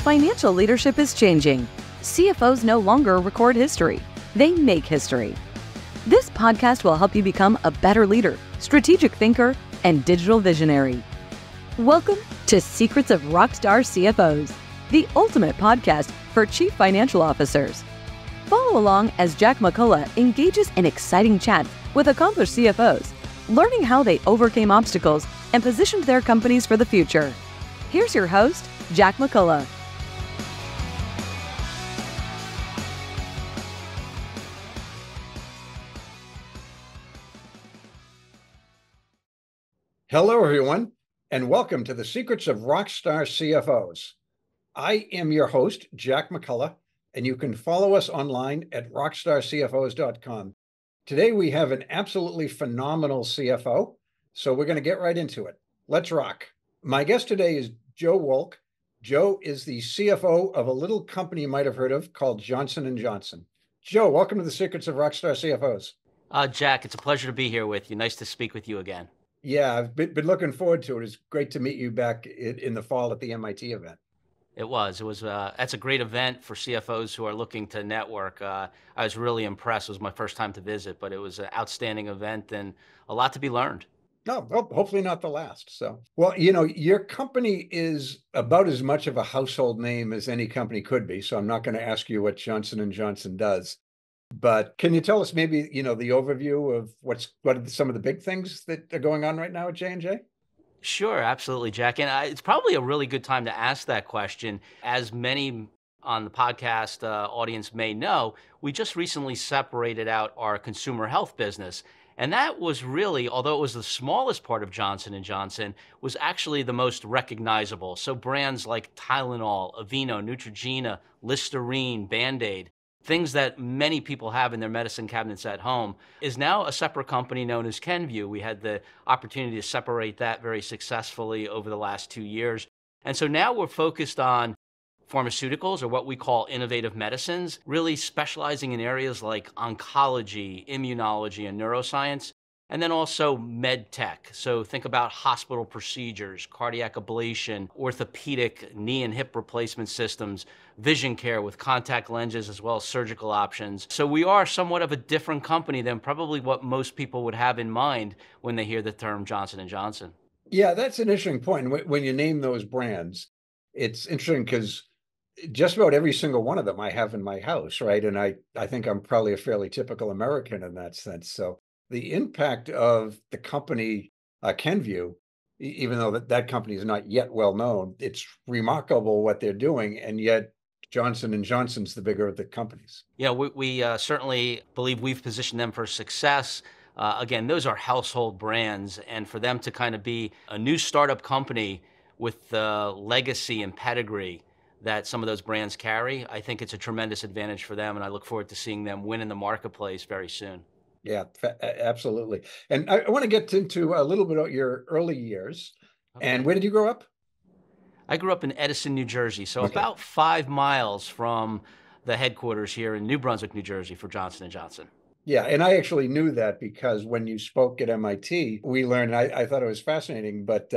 Financial leadership is changing. CFOs no longer record history. They make history. This podcast will help you become a better leader, strategic thinker, and digital visionary. Welcome to Secrets of Rockstar CFOs, the ultimate podcast for chief financial officers. Follow along as Jack McCullough engages in exciting chats with accomplished CFOs, learning how they overcame obstacles and positioned their companies for the future. Here's your host, Jack McCullough. Hello, everyone, and welcome to the Secrets of Rockstar CFOs. I am your host, Jack McCullough, and you can follow us online at rockstarcfos.com. Today, we have an absolutely phenomenal CFO, so we're going to get right into it. Let's rock. My guest today is Joe Wolk. Joe is the CFO of a little company you might have heard of called Johnson & Johnson. Joe, welcome to the Secrets of Rockstar CFOs. Jack, it's a pleasure to be here with you. Nice to speak with you again. Yeah, I've been looking forward to it. It's great to meet you back in the fall at the MIT event. It was. That's a great event for CFOs who are looking to network. I was really impressed. It was my first time to visit, but it was an outstanding event and a lot to be learned. No, hopefully not the last. So, well, your company is about as much of a household name as any company could be. So I'm not going to ask you what Johnson & Johnson does. But can you tell us maybe, the overview of what are some of the big things that are going on right now at J&J? Sure, absolutely, Jack. And it's probably a really good time to ask that question. As many on the podcast audience may know, we just recently separated out our consumer health business. And that was really, although it was the smallest part of Johnson & Johnson, was actually the most recognizable. So brands like Tylenol, Aveeno, Neutrogena, Listerine, Band-Aid, things that many people have in their medicine cabinets at home, is now a separate company known as Kenvue. We had the opportunity to separate that very successfully over the last 2 years. And so now we're focused on pharmaceuticals, or what we call innovative medicines, really specializing in areas like oncology, immunology, and neuroscience, and then also MedTech. So think about hospital procedures, cardiac ablation, orthopedic knee and hip replacement systems, vision care with contact lenses, as well as surgical options. So we are somewhat of a different company than probably what most people would have in mind when they hear the term Johnson & Johnson. Yeah, that's an interesting point. When you name those brands, it's interesting because just about every single one of them I have in my house, right? And I think I'm probably a fairly typical American in that sense. So the impact of the company Kenvue, even though that company is not yet well known, it's remarkable what they're doing, and yet Johnson & Johnson's the bigger of the companies. Yeah, we certainly believe we've positioned them for success. Again, those are household brands, and for them to kind of be a new startup company with the legacy and pedigree that some of those brands carry, I think it's a tremendous advantage for them, and I look forward to seeing them win in the marketplace very soon. Yeah, absolutely. And I want to get into a little bit of your early years. Okay. And where did you grow up? I grew up in Edison, New Jersey, so about 5 miles from the headquarters here in New Brunswick, New Jersey for Johnson & Johnson. Yeah, and I actually knew that because when you spoke at MIT, we learned, I thought it was fascinating, but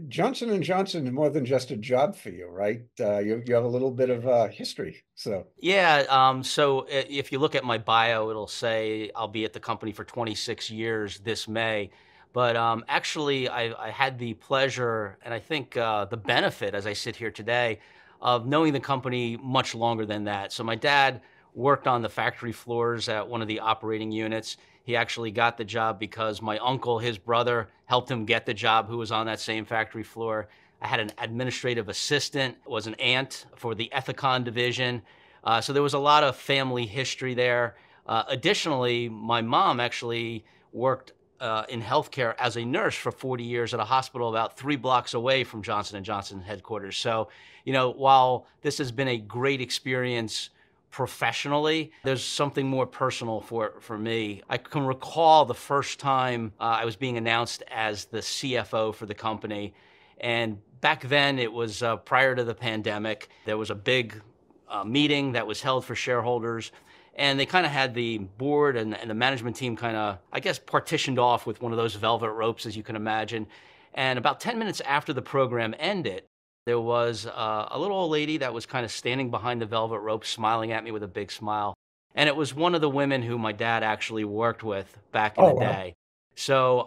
Johnson & Johnson is more than just a job for you, right? You have a little bit of history, so. Yeah, so if you look at my bio, it'll say I'll be at the company for 26 years this May. But actually, I had the pleasure, and I think the benefit, as I sit here today, of knowing the company much longer than that. So my dad worked on the factory floors at one of the operating units. He actually got the job because my uncle, his brother, helped him get the job, who was on that same factory floor. I had an administrative assistant, was an aunt for the Ethicon division. So there was a lot of family history there. Additionally, my mom actually worked in healthcare as a nurse for 40 years at a hospital about 3 blocks away from Johnson & Johnson headquarters. So, while this has been a great experience professionally, there's something more personal for me. I can recall the first time I was being announced as the CFO for the company. And back then, it was prior to the pandemic. There was a big meeting that was held for shareholders. And they kind of had the board and the management team kind of, I guess, partitioned off with one of those velvet ropes, as you can imagine. And about 10 minutes after the program ended, There was a little old lady that was kind of standing behind the velvet rope, smiling at me with a big smile. And it was one of the women who my dad actually worked with back in Oh, the wow. day. So,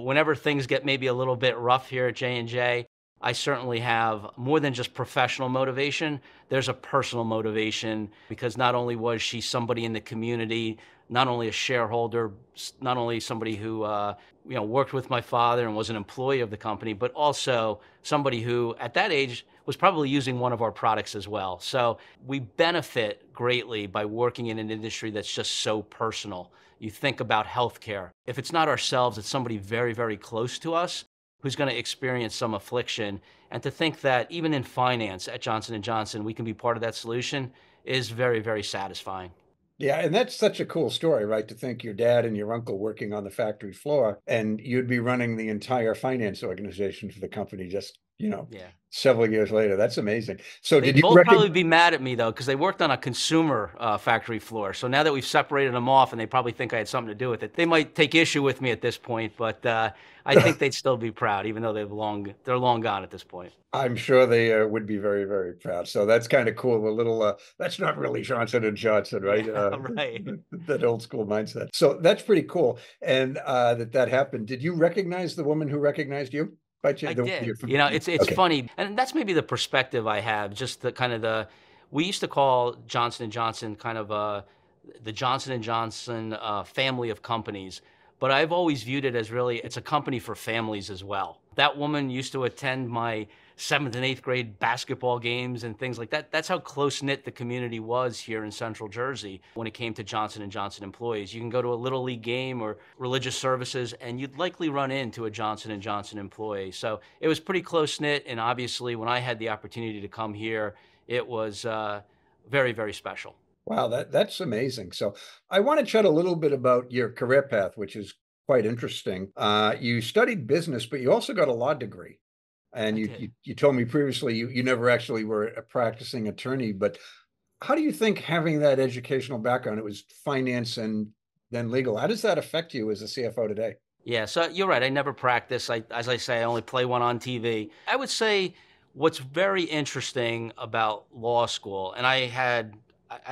whenever things get maybe a little bit rough here at J&J, I certainly have more than just professional motivation. There's a personal motivation because not only was she somebody in the community, not only a shareholder, not only somebody who worked with my father and was an employee of the company, but also somebody who at that age was probably using one of our products as well. So we benefit greatly by working in an industry that's just so personal. You think about healthcare. If it's not ourselves, it's somebody very, very close to us who's going to experience some affliction. And to think that even in finance at Johnson & Johnson, we can be part of that solution is very, very satisfying. Yeah, and that's such a cool story, right? To think your dad and your uncle working on the factory floor, and you'd be running the entire finance organization for the company just, Yeah. several years later. That's amazing. So did They'd you both recognize? probably be mad at me though, because they worked on a consumer factory floor. So now that we've separated them off, and they probably think I had something to do with it, they might take issue with me at this point. But I think they'd still be proud, even though they're long gone at this point. I'm sure they would be very, very proud. So that's kind of cool. A little, that's not really Johnson and Johnson, Yeah, right? right. That old school mindset. So that's pretty cool. And that happened. Did you recognize the woman who recognized you by I chance? did. It's Okay. funny, and that's maybe the perspective I have. Just the kind of the we used to call Johnson and Johnson kind of the Johnson and Johnson family of companies, but I've always viewed it as really it's a company for families as well. That woman used to attend my seventh and eighth grade basketball games and things like that. That's how close knit the community was here in Central Jersey when it came to Johnson and Johnson employees. You can go to a little league game or religious services, and you'd likely run into a Johnson and Johnson employee. So it was pretty close knit, and obviously, when I had the opportunity to come here, it was very, very special. Wow, that's amazing. So I want to chat a little bit about your career path, which is quite interesting. You studied business, but you also got a law degree. And I you did. you, you told me previously you never actually were a practicing attorney, but how do you think having that educational background, it was finance and then legal, how does that affect you as a CFO today? Yeah, so you're right. I never practice. As I say, I only play one on TV. I would say what's very interesting about law school, and I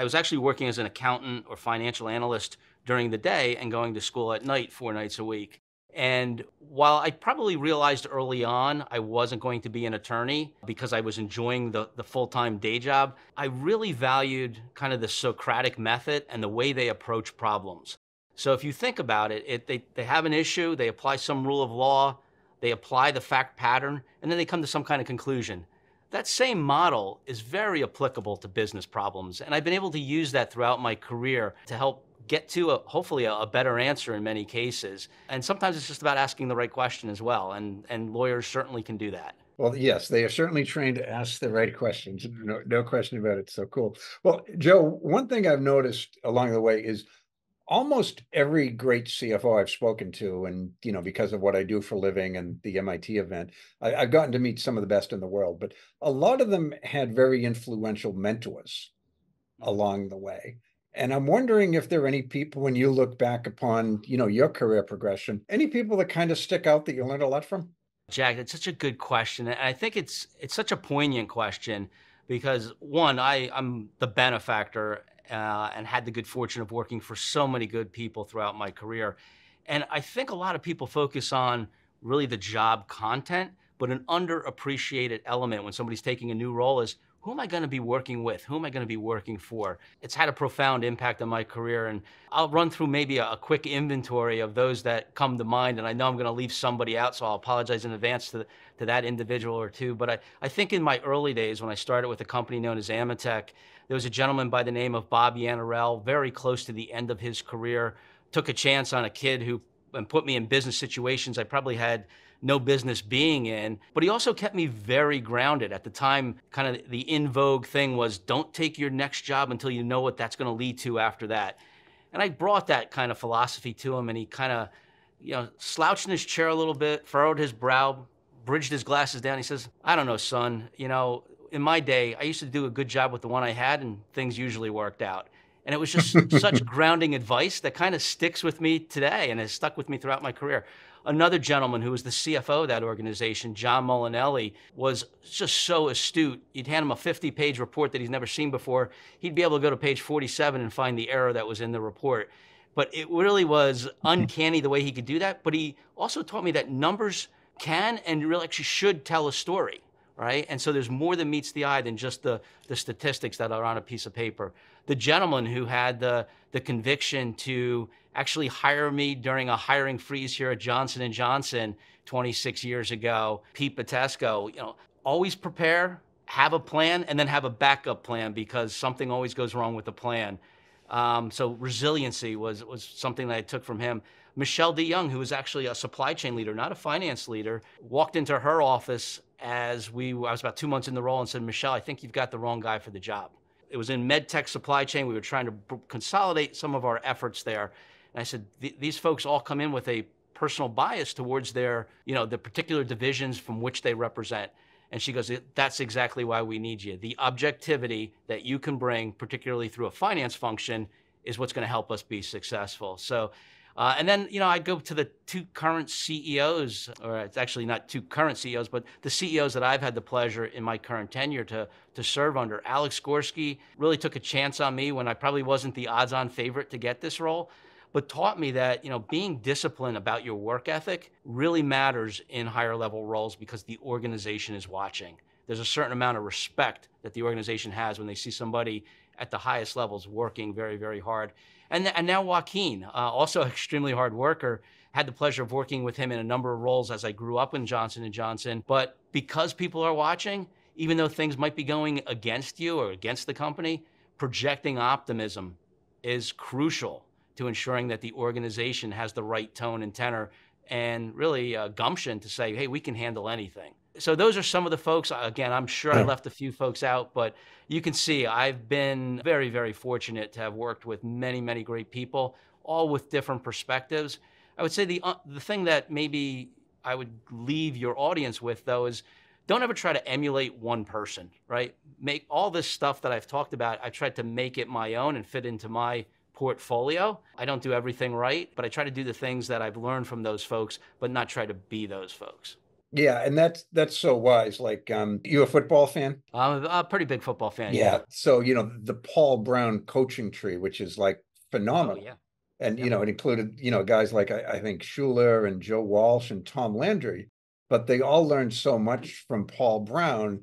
was actually working as an accountant or financial analyst during the day and going to school at night 4 nights a week. And while I probably realized early on I wasn't going to be an attorney because I was enjoying the full-time day job, I really valued kind of the Socratic method and the way they approach problems. So if you think about it, they have an issue, they apply some rule of law, they apply the fact pattern, and then they come to some kind of conclusion. That same model is very applicable to business problems, and I've been able to use that throughout my career to help get to hopefully a better answer in many cases. And sometimes it's just about asking the right question as well, and lawyers certainly can do that. Well, yes, they are certainly trained to ask the right questions. No question about it. So cool. Well, Joe, one thing I've noticed along the way is almost every great CFO I've spoken to, and because of what I do for a living and the MIT event, I've gotten to meet some of the best in the world, but a lot of them had very influential mentors Mhm. along the way. And I'm wondering if there are any people, when you look back upon, your career progression, any people that kind of stick out that you learned a lot from? Jack, it's such a good question. And I think it's such a poignant question because one, I'm the benefactor and had the good fortune of working for so many good people throughout my career. And I think a lot of people focus on really the job content, but an underappreciated element when somebody's taking a new role is who am I going to be working with? Who am I going to be working for? It's had a profound impact on my career. And I'll run through maybe a quick inventory of those that come to mind. And I know I'm going to leave somebody out, so I'll apologize in advance to that individual or two. But I think in my early days, when I started with a company known as Amatech, there was a gentleman by the name of Bob Yanarell, very close to the end of his career, took a chance on a kid who and put me in business situations I probably had no business being in. But he also kept me very grounded. At the time, kind of the in vogue thing was don't take your next job until you know what that's going to lead to after that. And I brought that kind of philosophy to him, and he kind of, slouched in his chair a little bit, furrowed his brow, bridged his glasses down. He says, I don't know, son. In my day, I used to do a good job with the one I had, and things usually worked out. And it was just such grounding advice that kind of sticks with me today and has stuck with me throughout my career. Another gentleman who was the CFO of that organization, John Molinelli, was just so astute. You'd hand him a 50-page report that he's never seen before. He'd be able to go to page 47 and find the error that was in the report. But it really was uncanny the way he could do that. But he also taught me that numbers can and really actually should tell a story, right? And so there's more than meets the eye than just the statistics that are on a piece of paper. The gentleman who had the conviction to actually hire me during a hiring freeze here at Johnson & Johnson 26 years ago, Pete Patesco, always prepare, have a plan, and then have a backup plan because something always goes wrong with the plan. So resiliency was something that I took from him. Michelle DeYoung, who was actually a supply chain leader, not a finance leader, walked into her office as I was about 2 months in the role and said, Michelle, I think you've got the wrong guy for the job. It was in MedTech supply chain. We were trying to consolidate some of our efforts there. And I said, these folks all come in with a personal bias towards the particular divisions from which they represent. And she goes, that's exactly why we need you. The objectivity that you can bring, particularly through a finance function, is what's going to help us be successful. So, and then, I go to the two current CEOs, or it's actually not two current CEOs, but the CEOs that I've had the pleasure in my current tenure to serve under. Alex Gorski really took a chance on me when I probably wasn't the odds-on favorite to get this role, but taught me that, being disciplined about your work ethic really matters in higher level roles because the organization is watching. There's a certain amount of respect that the organization has when they see somebody at the highest levels working very, very hard. And now Joaquin, also extremely hard worker, had the pleasure of working with him in a number of roles as I grew up in Johnson & Johnson. But because people are watching, even though things might be going against you or against the company, projecting optimism is crucial to ensuring that the organization has the right tone and tenor and really gumption to say, hey, we can handle anything. So those are some of the folks. Again, I'm sure I left a few folks out, but you can see I've been very, very fortunate to have worked with many, many great people, all with different perspectives. I would say the thing that maybe I would leave your audience with, though, is don't ever try to emulate one person, right? Make all this stuff that I've talked about, I tried to make it my own and fit into my portfolio. I don't do everything right, but I try to do the things that I've learned from those folks, but not try to be those folks. Yeah, and that's so wise. Like, you a football fan? I'm a pretty big football fan. Yeah. So, the Paul Brown coaching tree, which is like phenomenal. Oh, yeah. And, it included, guys like I think Schuler and Joe Walsh and Tom Landry, but they all learned so much from Paul Brown,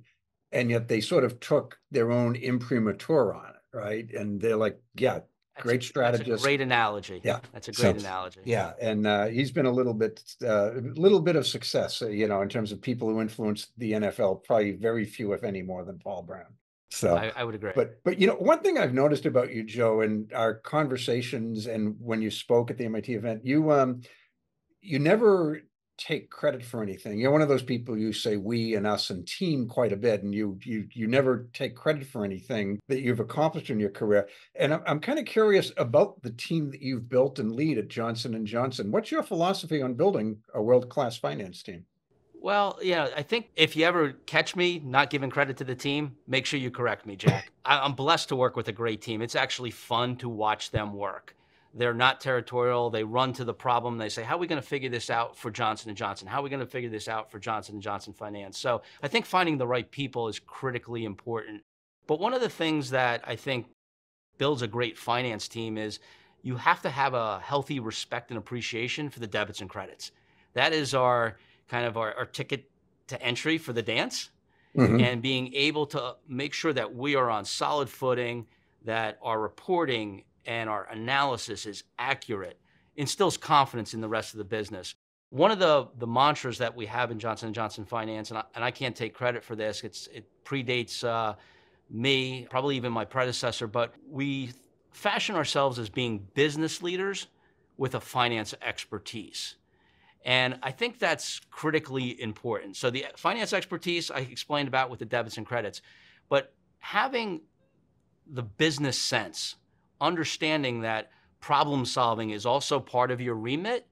and yet they sort of took their own imprimatur on it, right? And they're like, yeah, great strategist. That's a great analogy. Yeah. That's a great analogy. Yeah. And he's been a little bit of success, in terms of people who influenced the NFL, probably very few, if any, more than Paul Brown. So I would agree. But one thing I've noticed about you, Joe, in our conversations and when you spoke at the MIT event, you never take credit for anything. You're one of those people, you say we and us and team quite a bit, and you never take credit for anything that you've accomplished in your career. And I'm kind of curious about the team that you've built and lead at Johnson & Johnson. What's your philosophy on building a world-class finance team? Well, I think if you ever catch me not giving credit to the team, make sure you correct me, Jack. I'm blessed to work with a great team. It's actually fun to watch them work. They're not territorial. They run to the problem. They say, how are we going to figure this out for Johnson & Johnson? How are we going to figure this out for Johnson & Johnson Finance? So I think finding the right people is critically important. But one of the things that I think builds a great finance team is you have to have a healthy respect and appreciation for the debits and credits. That is our ticket to entry for the dance. Mm-hmm. And being able to make sure that we are on solid footing, that our reporting and our analysis is accurate, instills confidence in the rest of the business. One of the mantras that we have in Johnson & Johnson Finance, and I can't take credit for this, it predates me, probably even my predecessor, but we fashion ourselves as being business leaders with a finance expertise. And I think that's critically important. So the finance expertise I explained about with the debits and credits, but having the business sense, understanding that problem solving is also part of your remit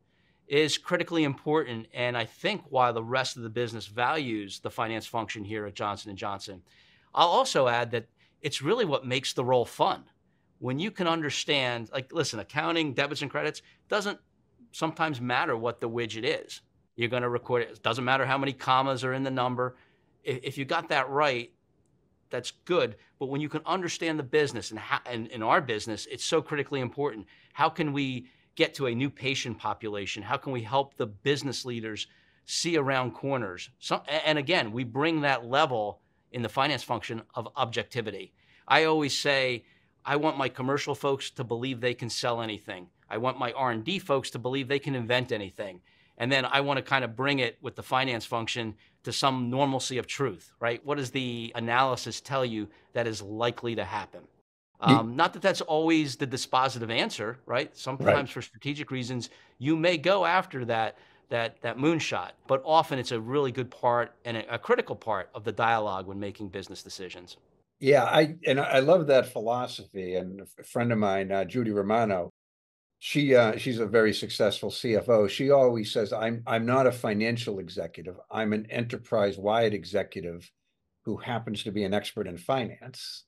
is critically important. And I think while the rest of the business values the finance function here at Johnson & Johnson, I'll also add that it's really what makes the role fun. when you can understand, like, listen, accounting, debits and credits doesn't sometimes matter what the widget is. You're going to record it. It doesn't matter how many commas are in the number. If you got that right, that's good. But when you can understand the business and in our business, it's so critically important. How can we get to a new patient population? How can we help the business leaders see around corners? And again, we bring that level in the finance function of objectivity. I always say, I want my commercial folks to believe they can sell anything. I want my R&D folks to believe they can invent anything. And then I want to kind of bring it with the finance function to some normalcy of truth, right? What does the analysis tell you that is likely to happen? Not that that's always the dispositive answer, right? Sometimes for strategic reasons, you may go after that moonshot, but often it's a really good part and a critical part of the dialogue when making business decisions. Yeah, I love that philosophy. And a friend of mine, Judy Romano, she's a very successful CFO. She always says, I'm not a financial executive. I'm an enterprise-wide executive who happens to be an expert in finance.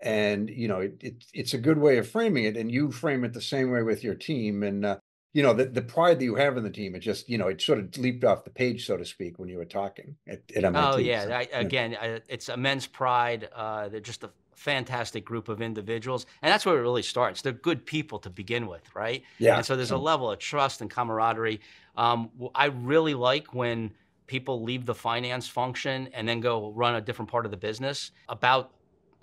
And, it's a good way of framing it. And you frame it the same way with your team. And, the pride that you have in the team, it just, it sort of leaped off the page, so to speak, when you were talking at Oh MIT. yeah, So, it's immense pride. They're just a fantastic group of individuals, and that's where it really starts. They're good people to begin with, right? yeah. And so there's a So, level of trust and camaraderie. I really like when people leave the finance function and then go run a different part of the business. About,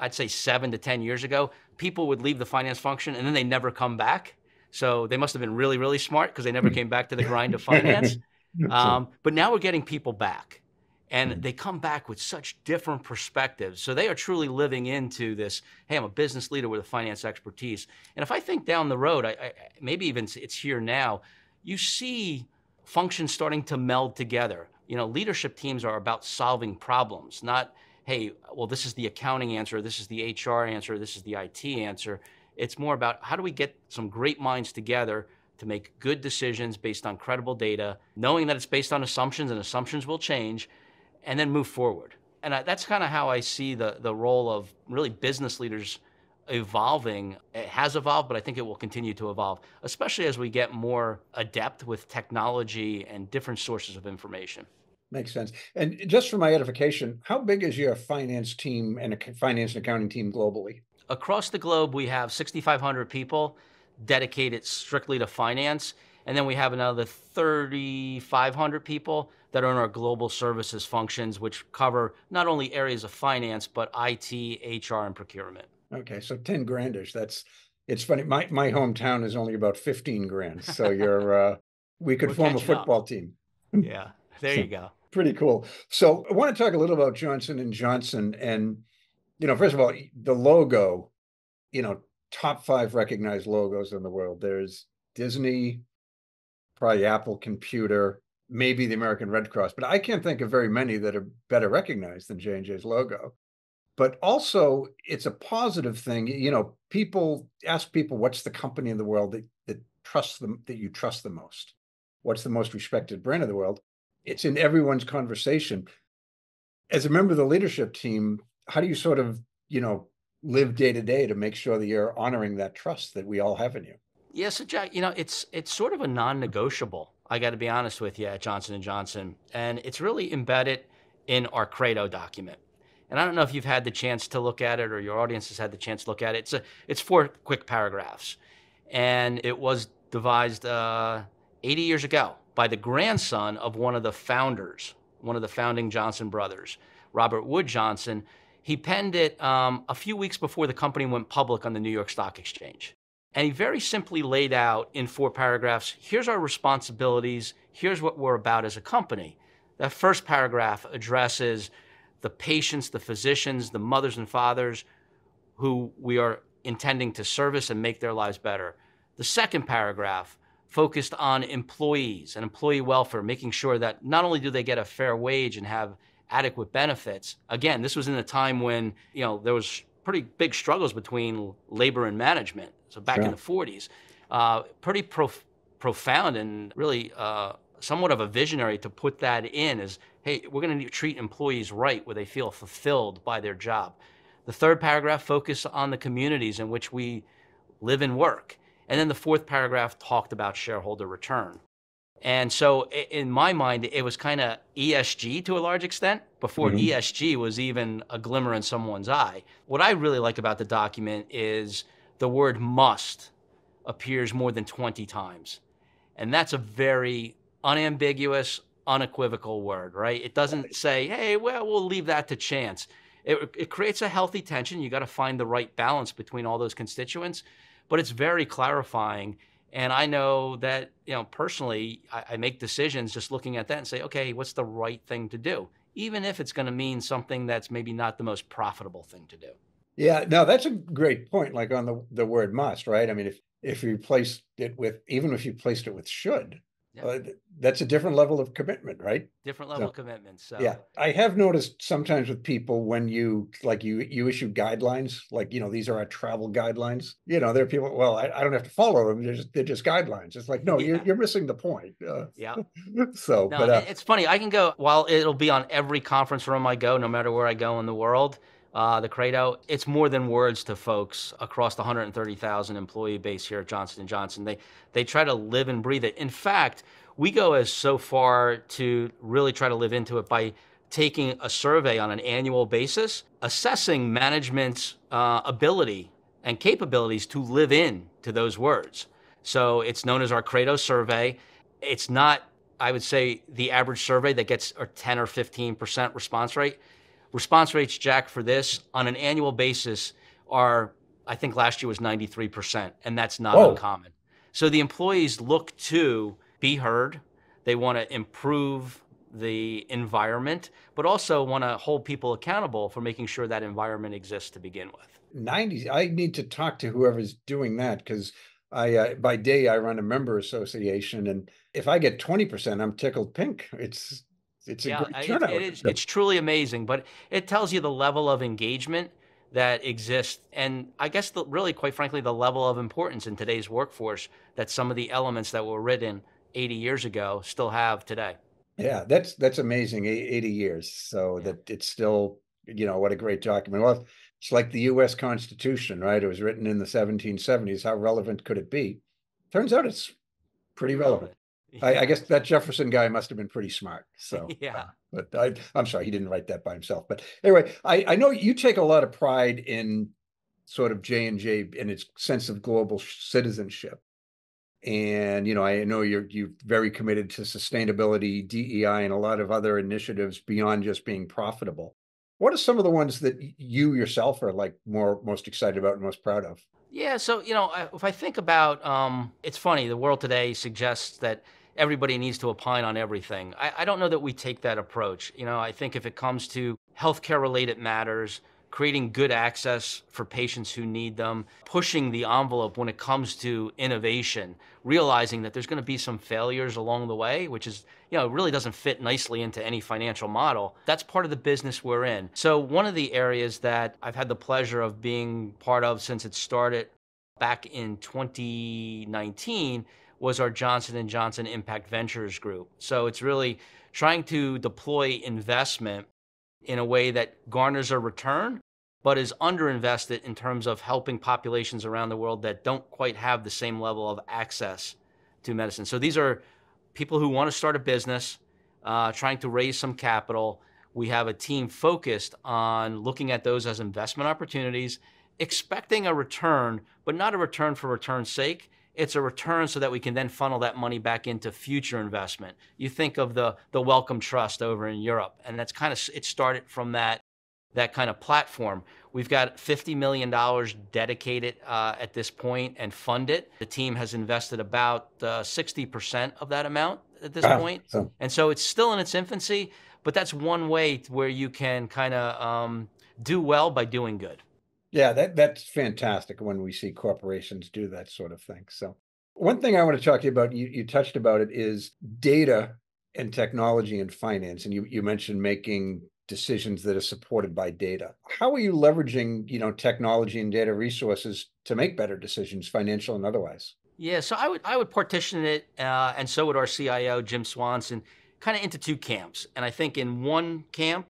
I'd say 7 to 10 years ago, people would leave the finance function and then they never come back. So they must have been really, really smart because they never came back to the grind of finance. so, But now we're getting people back. And they come back with such different perspectives. So they are truly living into this, hey, I'm a business leader with a finance expertise. And if I think down the road, maybe even it's here now, you see functions starting to meld together. Leadership teams are about solving problems, not, hey, well, this is the accounting answer, this is the HR answer, this is the IT answer. It's more about how do we get some great minds together to make good decisions based on credible data, knowing that it's based on assumptions and assumptions will change, and then move forward. And that's kind of how I see the role of really business leaders evolving. It has evolved, but I think it will continue to evolve, especially as we get more adept with technology and different sources of information. makes sense. And just for my edification, how big is your finance team and finance and accounting team globally? Across the globe, we have 6,500 people dedicated strictly to finance. And then we have another 3,500 people that are in our global services functions, which cover not only areas of finance, but IT, HR, and procurement. Okay, so 10 grandish. It's funny. My hometown is only about 15 grand. So we could We're form a catching up. football team. Yeah, there So, you go. pretty cool. So I want to talk a little about Johnson and Johnson. And, first of all, the logo, top 5 recognized logos in the world. There's Disney, probably Apple Computer, maybe the American Red Cross, but I can't think of very many that are better recognized than J&J's logo. But also, it's a positive thing. People ask people, what's the company in the world that trusts them, that you trust the most? What's the most respected brand in the world? It's in everyone's conversation. As a member of the leadership team, how do you sort of, live day to day to make sure that you're honoring that trust that we all have in you? Yeah, so Jack, it's sort of a non-negotiable. I got to be honest with you at Johnson and Johnson, and it's really embedded in our Credo document. And I don't know if you've had the chance to look at it or your audience has had the chance to look at it. It's 4 quick paragraphs, and it was devised 80 years ago by the grandson of one of the founders, one of the founding Johnson brothers, Robert Wood Johnson. He penned it a few weeks before the company went public on the New York Stock Exchange. And he very simply laid out in 4 paragraphs, here's our responsibilities, here's what we're about as a company. That first paragraph addresses the patients, the physicians, the mothers and fathers who we are intending to service and make their lives better. The second paragraph focused on employees and employee welfare, making sure that not only do they get a fair wage and have adequate benefits. Again, this was in a time when, there was pretty big struggles between labor and management. So back in the 40s, pretty profound and really somewhat of a visionary to put that in as, hey, we're going to treat employees right where they feel fulfilled by their job. The third paragraph focused on the communities in which we live and work. And then the fourth paragraph talked about shareholder return. And so in my mind, it was kind of ESG to a large extent before Mhm. ESG was even a glimmer in someone's eye. What I really like about the document is the word must appears more than 20 times. And that's a very unambiguous, unequivocal word, right? It doesn't say, hey, well, we'll leave that to chance. It creates a healthy tension. You got to find the right balance between all those constituents, but it's very clarifying. And I know that, personally, I make decisions just looking at that and say, okay, what's the right thing to do? Even if it's going to mean something that's maybe not the most profitable thing to do. Yeah, no, that's a great point. Like on the word must, right? I mean, if you placed it with, even if you placed it with should, Yeah. uh, that's a different level of commitment, right? Different level of commitment. Yeah, So I have noticed sometimes with people when you issue guidelines, like, these are our travel guidelines. There are people, well, I don't have to follow them. They're just guidelines. It's like, no, yeah, you're missing the point. yeah. So, No, but it's funny. I can go, while it'll be on every conference room I go, no matter where I go in the world, the Credo, it's more than words to folks across the 130,000 employee base here at Johnson & Johnson. They try to live and breathe it. In fact, we go as so far to really try to live into it by taking a survey on an annual basis, assessing management's ability and capabilities to live in to those words. So it's known as our Credo survey. It's not, I would say, the average survey that gets a 10 or 15% response rate. Response rates, Jack, for this on an annual basis are, I think last year was 93%, and that's not whoa, uncommon. So the employees look to be heard. They want to improve the environment, but also want to hold people accountable for making sure that environment exists to begin with. 90. I need to talk to whoever's doing that because by day I run a member association, and if I get 20%, I'm tickled pink. It's a Yeah, great it turnout. is. It's truly amazing, but it tells you the level of engagement that exists, and I guess really, quite frankly, the level of importance in today's workforce that some of the elements that were written 80 years ago still have today. Yeah, that's amazing. 80 years. So Yeah, that it's still, what a great document. Well, it's like the US Constitution, right? It was written in the 1770s. How relevant could it be? Turns out it's pretty pretty relevant. relevant. I Yeah, guess that Jefferson guy must have been pretty smart. So, yeah. but I'm sorry, he didn't write that by himself. But anyway, I know you take a lot of pride in sort of J&J and its sense of global citizenship. And, I know you're very committed to sustainability, DEI, and a lot of other initiatives beyond just being profitable. What are some of the ones that you yourself are like most excited about and most proud of? Yeah, so if I think about, it's funny. The world today suggests that everybody needs to opine on everything. I don't know that we take that approach. I think if it comes to healthcare related matters, creating good access for patients who need them, pushing the envelope when it comes to innovation, realizing that there's going to be some failures along the way, which is, it really doesn't fit nicely into any financial model. That's part of the business we're in. So one of the areas that I've had the pleasure of being part of since it started back in 2019 was our Johnson & Johnson Impact Ventures group. So it's really trying to deploy investment in a way that garners a return, but is underinvested in terms of helping populations around the world that don't quite have the same level of access to medicine. So these are people who want to start a business, trying to raise some capital. We have a team focused on looking at those as investment opportunities, expecting a return, but not a return for return's sake. It's a return so that we can then funnel that money back into future investment. You think of the Wellcome Trust over in Europe, and that's kind of, it started from that kind of platform. We've got $50 million dedicated at this point and funded. The team has invested about 60% of that amount at this Wow. point. And so it's still in its infancy, but that's one way where you can kind of do well by doing good. Yeah, that's fantastic when we see corporations do that sort of thing. So one thing I want to talk to you about, you touched about it, is data and technology and finance. And you mentioned making decisions that are supported by data. How are you leveraging, technology and data resources to make better decisions, financial and otherwise? Yeah, so I would partition it, and so would our CIO, Jim Swanson, kind of into two camps. And I think in one camp,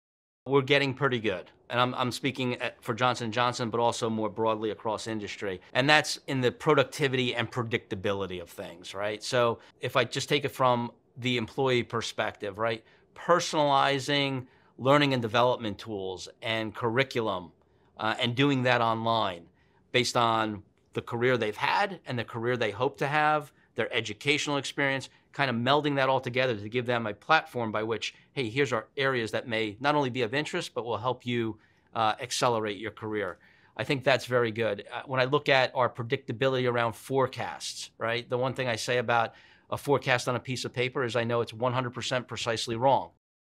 we're getting pretty good. and I'm speaking for Johnson & Johnson, but also more broadly across industry. And that's in the productivity and predictability of things, right? So if I just take it from the employee perspective, right? Personalizing learning and development tools and curriculum and doing that online based on the career they've had and the career they hope to have, their educational experience, kind of melding that all together to give them a platform by which, hey, here's our areas that may not only be of interest, but will help you accelerate your career. I think that's very good. When I look at our predictability around forecasts, right? The one thing I say about a forecast on a piece of paper is I know it's 100% precisely wrong,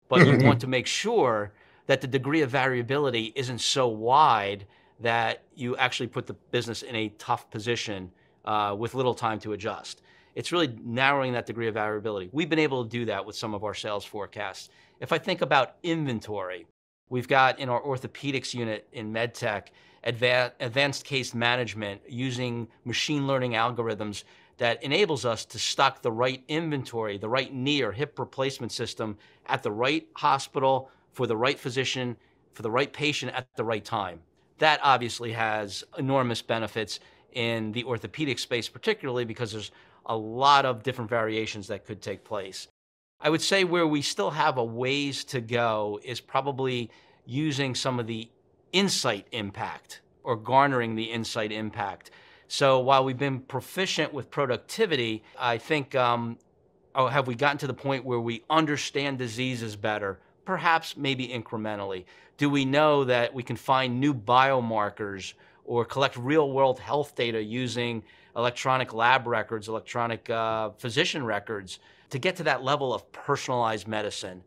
but you want to make sure that the degree of variability isn't so wide that you actually put the business in a tough position with little time to adjust. It's really narrowing that degree of variability. We've been able to do that with some of our sales forecasts. If I think about inventory, we've got in our orthopedics unit in MedTech, advanced case management using machine learning algorithms that enables us to stock the right inventory, the right knee or hip replacement system at the right hospital for the right physician, for the right patient at the right time. That obviously has enormous benefits in the orthopedic space, particularly because there's a lot of different variations that could take place. I would say where we still have a ways to go is probably using some of the insight impact or garnering the insight impact. So while we've been proficient with productivity, I think, have we gotten to the point where we understand diseases better? Perhaps maybe incrementally. Do we know that we can find new biomarkers or collect real-world health data using electronic lab records, electronic physician records to get to that level of personalized medicine?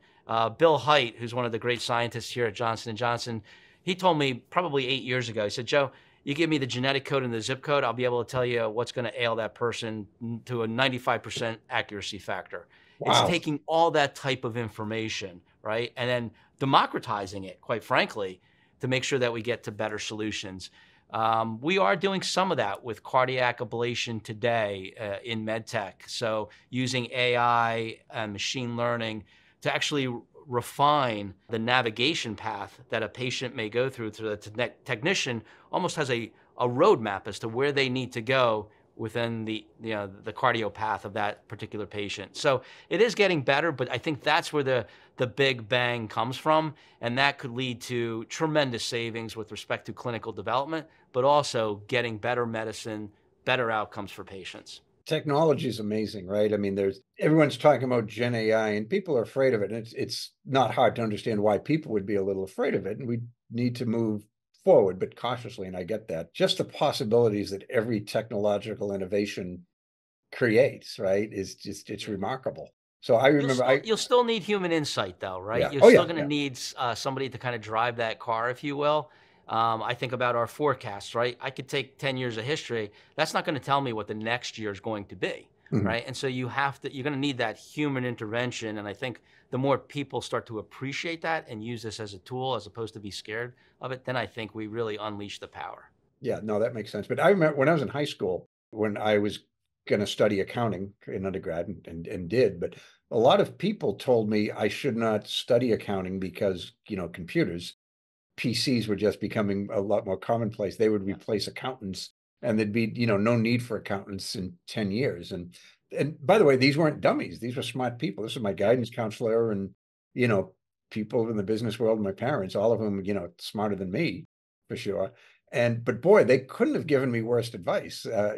Bill Hite, who's one of the great scientists here at Johnson & Johnson, he told me probably 8 years ago, he said, Joe, you give me the genetic code and the zip code, I'll be able to tell you what's going to ail that person to a 95% accuracy factor. It's Wow. taking all that type of information, right? And then democratizing it, quite frankly, to make sure that we get to better solutions. We are doing some of that with cardiac ablation today in MedTech. So using AI and machine learning to actually refine the navigation path that a patient may go through, so that the technician almost has a roadmap as to where they need to go within the cardio path of that particular patient. So it is getting better, but I think that's where the big bang comes from, and that could lead to tremendous savings with respect to clinical development, but also getting better medicine, better outcomes for patients. Technology is amazing, right? I mean, everyone's talking about Gen AI and people are afraid of it. And it's not hard to understand why people would be a little afraid of it. And we need to move forward, but cautiously. And I get that. Just the possibilities that every technological innovation creates, right, it's remarkable. So I remember You'll still need human insight, though, right? Yeah. You're Oh, still yeah. going to Yeah. need somebody to kind of drive that car, if you will. I think about our forecasts, right? I could take 10 years of history. That's not going to tell me what the next year is going to be, Mhm. right? And so you're going to need that human intervention. And I think the more people start to appreciate that and use this as a tool as opposed to be scared of it, then I think we really unleash the power. Yeah, no, that makes sense. But I remember when I was in high school, when I was going to study accounting in undergrad and did, but a lot of people told me I should not study accounting because, computers, PCs were just becoming a lot more commonplace. They would Yeah. replace accountants and there'd be, no need for accountants in 10 years. And by the way, these weren't dummies. These were smart people. This is my guidance counselor and, you know, people in the business world, my parents, all of them, smarter than me for sure. But boy, they couldn't have given me worse advice. Yeah.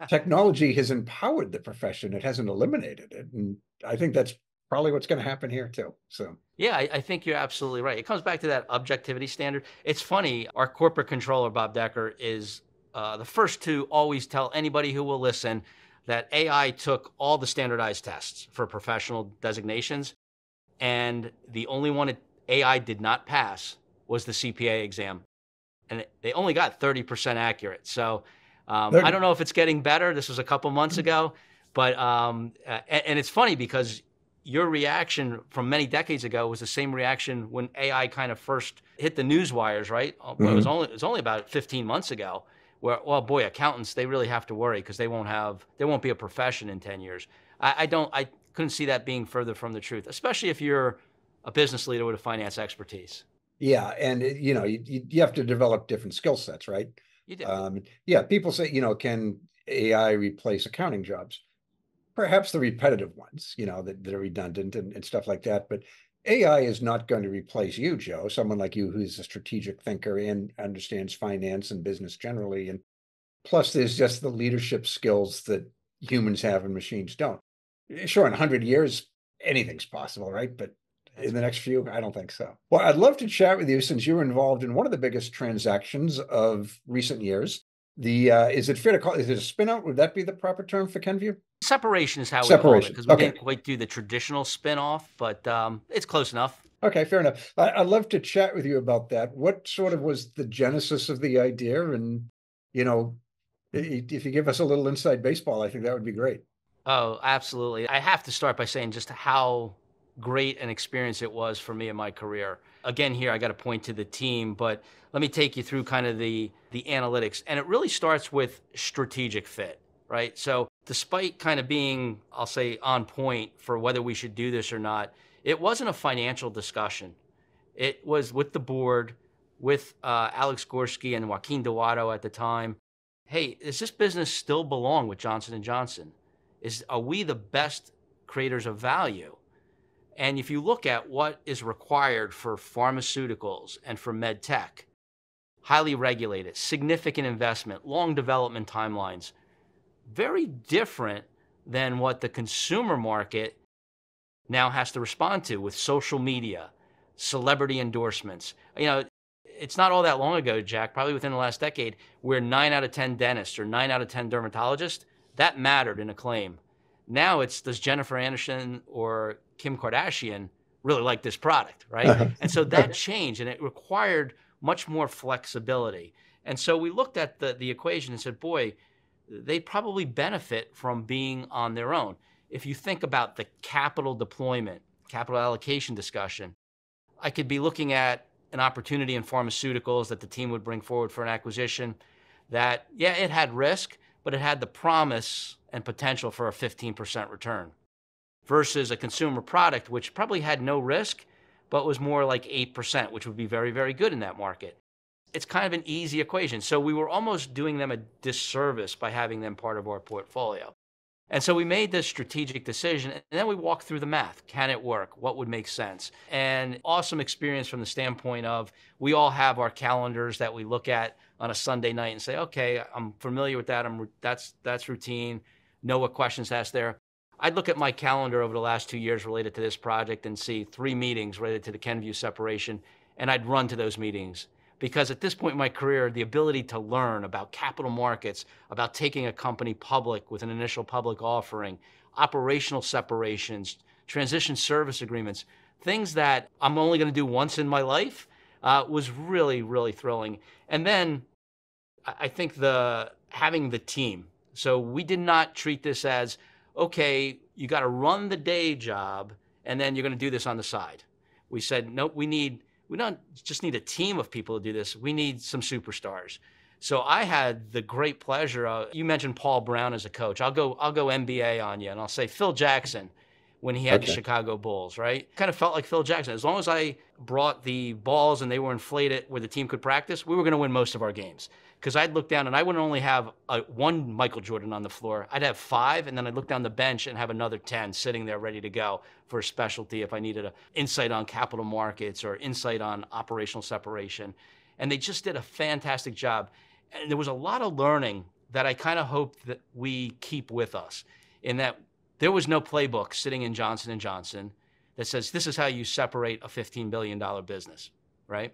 Technology has empowered the profession. It hasn't eliminated it. And I think that's probably what's going to happen here too. So Yeah, I think you're absolutely right. It comes back to that objectivity standard. It's funny, our corporate controller, Bob Decker, is the first to always tell anybody who will listen that AI took all the standardized tests for professional designations, and the only one AI did not pass was the CPA exam. And they only got 30% accurate. So I don't know if it's getting better. This was a couple months ago, but and it's funny because your reaction from many decades ago was the same reaction when AI kind of first hit the news wires, right? Well, it was only about 15 months ago where, well, boy, accountants, they really have to worry because there won't be a profession in 10 years. I couldn't see that being further from the truth, especially if you're a business leader with a finance expertise. Yeah, and you have to develop different skill sets, right? You do. Yeah, people say, can AI replace accounting jobs? Perhaps the repetitive ones, that are redundant and stuff like that. But AI is not going to replace you, Joe, someone like you who's a strategic thinker and understands finance and business generally. And plus, there's just the leadership skills that humans have and machines don't. Sure, in 100 years, anything's possible, right? But in the next few, I don't think so. Well, I'd love to chat with you since you were involved in one of the biggest transactions of recent years. Is it fair to call it a spin-out? Would that be the proper term for Kenvue? Separation is how we called it Separation. because we Okay. didn't quite do the traditional spin-off, but it's close enough. Okay, fair enough. I'd love to chat with you about that. What sort of was the genesis of the idea? And, if you give us a little inside baseball, I think that would be great. Oh, absolutely. I have to start by saying just how great an experience it was for me in my career. Again, here I got to point to the team, but let me take you through kind of the analytics. And it really starts with strategic fit, right? So despite kind of being, I'll say, on point for whether we should do this or not, it wasn't a financial discussion. It was with the board, with Alex Gorski and Joaquin Duato at the time. Hey, does this business still belong with Johnson and Johnson? Are we the best creators of value? And if you look at what is required for pharmaceuticals and for med tech, highly regulated, significant investment, long development timelines, very different than what the consumer market now has to respond to with social media, celebrity endorsements. It's not all that long ago, Jack, probably within the last decade, where 9 out of 10 dentists or 9 out of 10 dermatologists, that mattered in a claim. Now it's, does Jennifer Aniston or Kim Kardashian really like this product, right? And so that changed, and it required much more flexibility. And so we looked at the equation and said, boy, they probably benefit from being on their own. If you think about the capital deployment, capital allocation discussion, I could be looking at an opportunity in pharmaceuticals that the team would bring forward for an acquisition that, yeah, it had risk, but it had the promise and potential for a 15% return versus a consumer product, which probably had no risk, but was more like 8%, which would be very, very good in that market. It's kind of an easy equation. So we were almost doing them a disservice by having them part of our portfolio. And so we made this strategic decision, and then we walked through the math. Can it work? What would make sense? And awesome experience from the standpoint of we all have our calendars that we look at on a Sunday night and say, okay, I'm familiar with that. That's routine. Know what questions to ask there. I'd look at my calendar over the last 2 years related to this project and see 3 meetings related to the Kenvue separation, and I'd run to those meetings. Because at this point in my career, the ability to learn about capital markets, about taking a company public with an initial public offering, operational separations, transition service agreements, things that I'm only going to do once in my life, was really, really thrilling. And then I think having the team. So we did not treat this as, okay, you got to run the day job and then you're going to do this on the side. We said, nope, we don't just need a team of people to do this. We need some superstars. So I had the great pleasure of, you mentioned Paul Brown as a coach. I'll go MBA on you, and I'll say Phil Jackson when he had the Chicago Bulls, right? Kind of felt like Phil Jackson. As long as I brought the balls and they were inflated where the team could practice, we were going to win most of our games. Because I'd look down and I wouldn't only have one Michael Jordan on the floor. I'd have 5, and then I'd look down the bench and have another 10 sitting there ready to go for a specialty if I needed an insight on capital markets or insight on operational separation. And they just did a fantastic job. And there was a lot of learning that I kind of hoped that we keep with us, in that there was no playbook sitting in Johnson & Johnson that says this is how you separate a $15 billion business, right?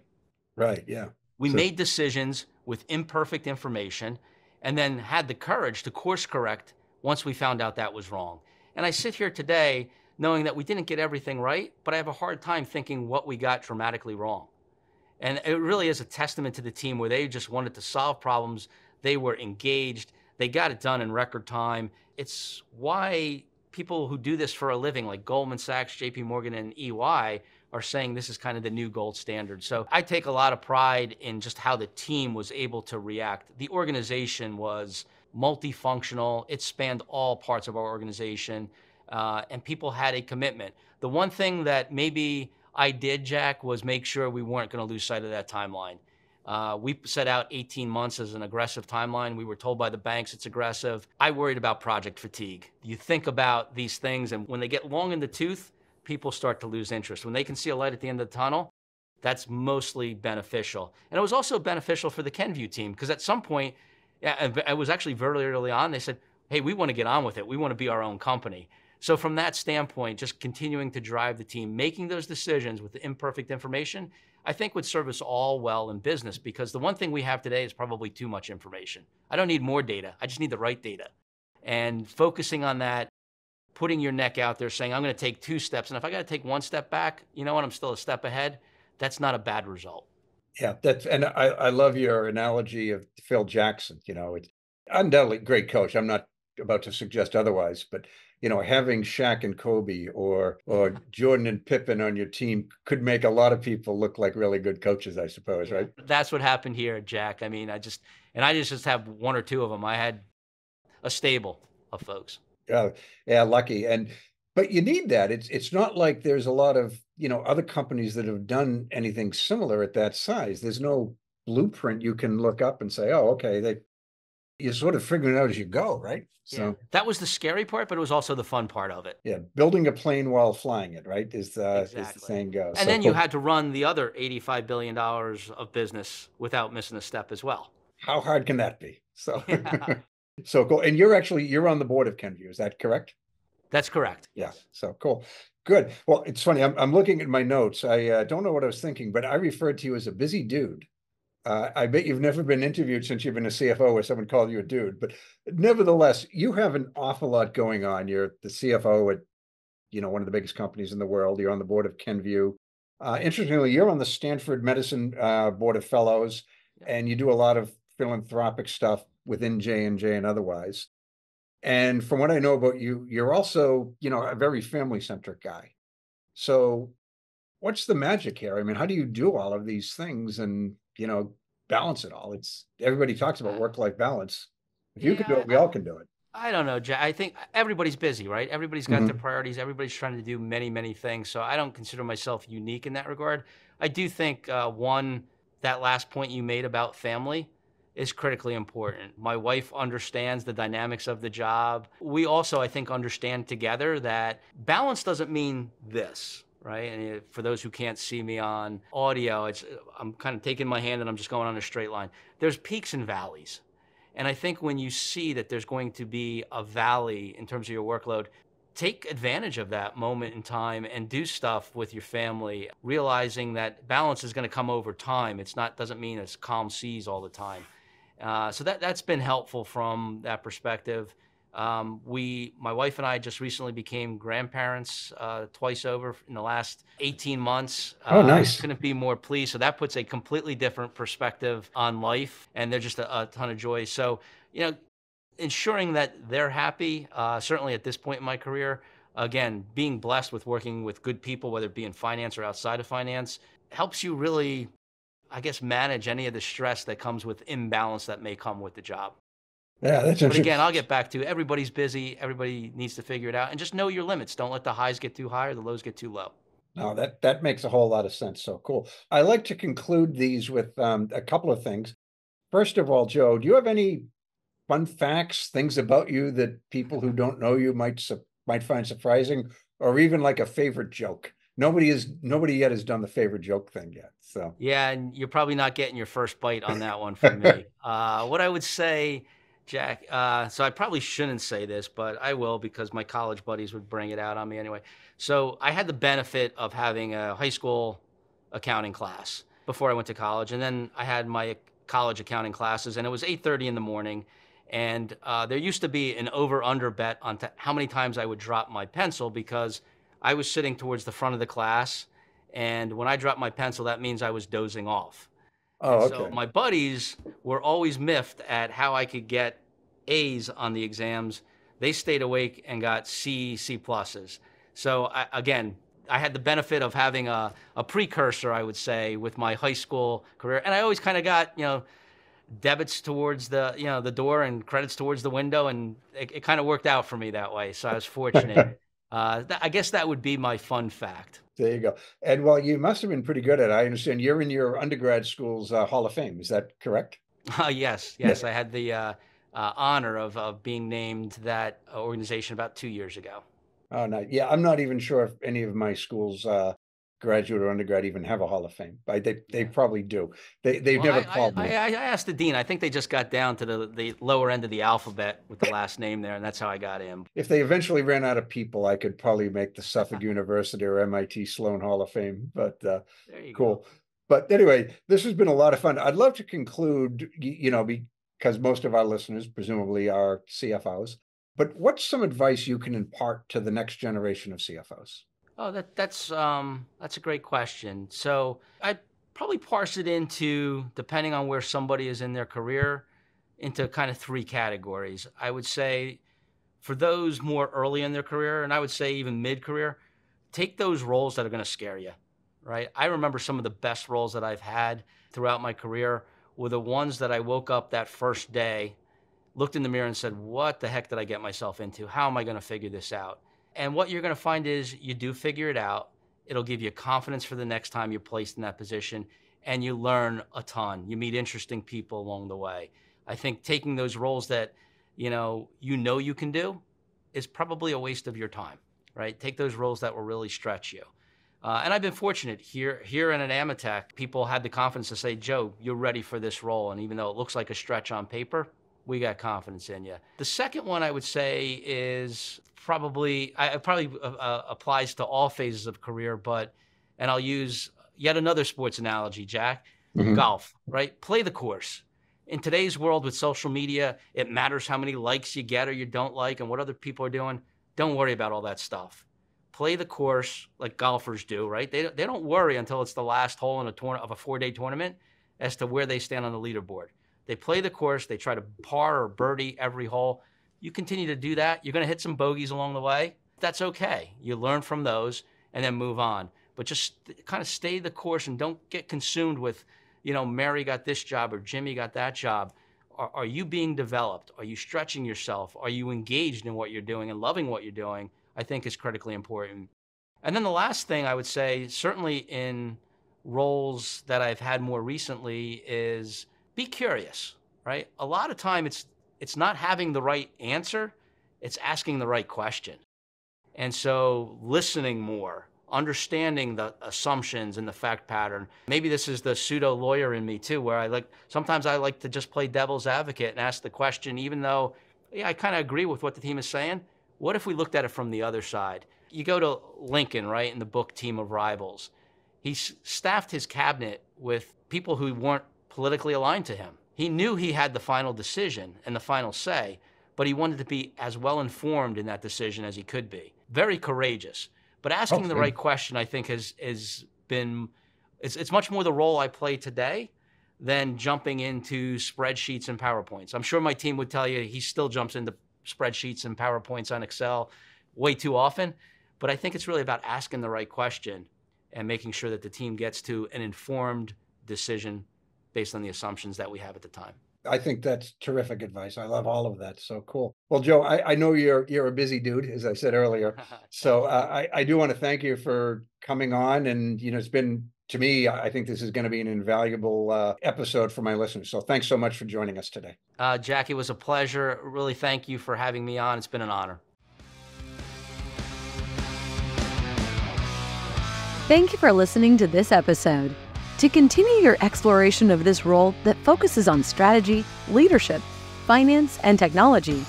Right, yeah. We made decisions with imperfect information and then had the courage to course correct once we found out that was wrong. And I sit here today knowing that we didn't get everything right, but I have a hard time thinking what we got dramatically wrong. And it really is a testament to the team where they just wanted to solve problems. They were engaged. They got it done in record time. It's why people who do this for a living, like Goldman Sachs, JP Morgan, and EY, are saying this is kind of the new gold standard. So I take a lot of pride in just how the team was able to react. The organization was multifunctional. It spanned all parts of our organization, and people had a commitment. The one thing that maybe I did, Jack, was make sure we weren't going to lose sight of that timeline. We set out 18 months as an aggressive timeline. We were told by the banks it's aggressive. I worried about project fatigue. You think about these things, and when they get long in the tooth, people start to lose interest. When they can see a light at the end of the tunnel, that's mostly beneficial. And it was also beneficial for the Kenvue team, because at some point, yeah, it was actually very early on, they said, hey, we want to get on with it. We want to be our own company. So from that standpoint, just continuing to drive the team, making those decisions with the imperfect information, I think would serve us all well in business, because the one thing we have today is probably too much information. I don't need more data. I just need the right data. And focusing on that, putting your neck out there saying, I'm going to take 2 steps. And if I got to take 1 step back, you know what? I'm still a step ahead. That's not a bad result. Yeah, and I love your analogy of Phil Jackson. It's undoubtedly a great coach. I'm not about to suggest otherwise, but having Shaq and Kobe or Jordan and Pippen on your team could make a lot of people look like really good coaches, I suppose, right? That's what happened here, Jack. I mean, I just have 1 or 2 of them. I had a stable of folks. Yeah, lucky. But you need that. It's not like there's a lot of, other companies that have done anything similar at that size. There's no blueprint you can look up and say, oh, okay, you're sort of figuring it out as you go, right? So that was the scary part, but it was also the fun part of it. Yeah, building a plane while flying it, right? Is the saying goes. And then you had to run the other $85 billion of business without missing a step as well. How hard can that be? So, so cool. And you're on the board of Kenvue, is that correct? That's correct. Yeah. So cool. Good. Well, it's funny. I'm looking at my notes. I don't know what I was thinking, but I referred to you as a busy dude. I bet you've never been interviewed since you've been a CFO where someone called you a dude, but nevertheless, you have an awful lot going on. You're the CFO at, one of the biggest companies in the world. You're on the board of Kenvue. Interestingly, you're on the Stanford Medicine Board of Fellows, and you do a lot of philanthropic stuff within J&J and otherwise. And from what I know about you, you're also, a very family-centric guy. So what's the magic here? I mean, how do you do all of these things and, balance it all? Everybody talks about work-life balance. If you can do it, we all can do it. I don't know, Jack. I think everybody's busy, right? Everybody's got their priorities. Everybody's trying to do many, many things. So I don't consider myself unique in that regard. I do think, that last point you made about family is critically important. My wife understands the dynamics of the job. We also, I think, understand together that balance doesn't mean this, right? And for those who can't see me on audio, I'm kind of taking my hand and I'm just going on a straight line. There's peaks and valleys. And I think when you see that there's going to be a valley in terms of your workload, take advantage of that moment in time and do stuff with your family, realizing that balance is going to come over time. Doesn't mean it's calm seas all the time. So that's been helpful from that perspective. My wife and I just recently became grandparents twice over in the last 18 months. Oh, nice. Couldn't be more pleased. So that puts a completely different perspective on life, and they're just a ton of joy. So, ensuring that they're happy, certainly at this point in my career, again, being blessed with working with good people, whether it be in finance or outside of finance, helps you really, I guess, manage any of the stress that comes with imbalance that may come with the job. Yeah, that's interesting. But again, I'll get back to everybody's busy. Everybody needs to figure it out and just know your limits. Don't let the highs get too high or the lows get too low. No, that makes a whole lot of sense. So cool. I like to conclude these with a couple of things. First of all, Joe, do you have any fun facts, things about you that people who don't know you might find surprising, or even like a favorite joke? Nobody yet has done the favorite joke thing yet. So yeah, and you're probably not getting your first bite on that one from me. What I would say, Jack, so I probably shouldn't say this, but I will because my college buddies would bring it out on me anyway. So I had the benefit of having a high school accounting class before I went to college, and then I had my college accounting classes, and it was 8:30 in the morning. And there used to be an over-under bet on how many times I would drop my pencil, because I was sitting towards the front of the class. And when I dropped my pencil, that means I was dozing off. Oh, okay. So my buddies were always miffed at how I could get A's on the exams. They stayed awake and got C pluses. So I had the benefit of having a precursor, I would say, with my high school career. And I always kind of got, debits towards the door and credits towards the window, and it kind of worked out for me that way. So I was fortunate. I guess that would be my fun fact. There you go. And well, you must have been pretty good at it. I understand you're in your undergrad school's Hall of Fame. Is that correct? Yes, yes. I had the honor of being named that organization about 2 years ago. Oh, no. Yeah, I'm not even sure if any of my schools, graduate or undergrad, even have a Hall of Fame. They probably do. They've Well, never called me. I asked the dean. I think they just got down to the lower end of the alphabet with the last name there, and that's how I got in. If they eventually ran out of people, I could probably make the Suffolk University or MIT Sloan Hall of Fame. But There you cool. go. But anyway, this has been a lot of fun. I'd love to conclude, because most of our listeners presumably are CFOs. But what's some advice you can impart to the next generation of CFOs? Oh, that's a great question. So I'd probably parse it into, depending on where somebody is in their career, into kind of three categories. I would say for those more early in their career, and I would say even mid-career, take those roles that are going to scare you, right? I remember some of the best roles that I've had throughout my career were the ones that I woke up that first day, looked in the mirror and said, what the heck did I get myself into? How am I going to figure this out? And what you're going to find is you do figure it out. It'll give you confidence for the next time you're placed in that position, and you learn a ton. You meet interesting people along the way. I think taking those roles that you know you can do is probably a waste of your time, right? Take those roles that will really stretch you. And I've been fortunate here in an AMETEK, people had the confidence to say, Joe, you're ready for this role. And even though it looks like a stretch on paper, we got confidence in you. The second one I would say is probably applies to all phases of career, and I'll use yet another sports analogy, Jack. Mhm. Golf, right? Play the course. In today's world with social media, it matters how many likes you get or you don't like and what other people are doing. Don't worry about all that stuff. Play the course like golfers do, right? They don't worry until it's the last hole in a of a 4-day tournament as to where they stand on the leaderboard. They play the course. They try to par or birdie every hole. You continue to do that. You're going to hit some bogeys along the way. That's okay. You learn from those and then move on. But just kind of stay the course and don't get consumed with, Mary got this job or Jimmy got that job. Are you being developed? Are you stretching yourself? Are you engaged in what you're doing and loving what you're doing? I think is critically important. And then the last thing I would say, certainly in roles that I've had more recently, is be curious, right? A lot of time it's not having the right answer, it's asking the right question. And so listening more, understanding the assumptions and the fact pattern. Maybe this is the pseudo lawyer in me too, where sometimes I like to just play devil's advocate and ask the question, even though, I kind of agree with what the team is saying. What if we looked at it from the other side? You go to Lincoln, right, in the book Team of Rivals. He staffed his cabinet with people who weren't politically aligned to him. He knew he had the final decision and the final say, but he wanted to be as well informed in that decision as he could be. Very courageous. But asking the right question, I think, has been, it's much more the role I play today than jumping into spreadsheets and PowerPoints. I'm sure my team would tell you he still jumps into spreadsheets and PowerPoints on Excel way too often. But I think it's really about asking the right question and making sure that the team gets to an informed decision based on the assumptions that we have at the time. I think that's terrific advice. I love all of that. So cool. Well, Joe, I know you're a busy dude, as I said earlier. So I do want to thank you for coming on. And, it's been, to me, I think this is going to be an invaluable episode for my listeners. So thanks so much for joining us today. Jack, it was a pleasure. Really, thank you for having me on. It's been an honor. Thank you for listening to this episode. To continue your exploration of this role that focuses on strategy, leadership, finance, and technology,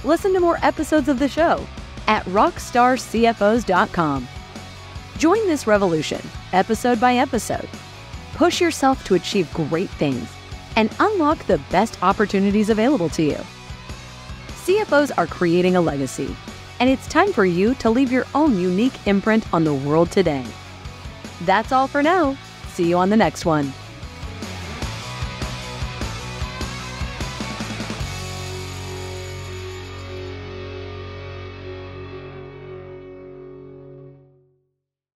listen to more episodes of the show at rockstarcfos.com. Join this revolution, episode by episode. Push yourself to achieve great things and unlock the best opportunities available to you. CFOs are creating a legacy, and it's time for you to leave your own unique imprint on the world today. That's all for now. See you on the next one.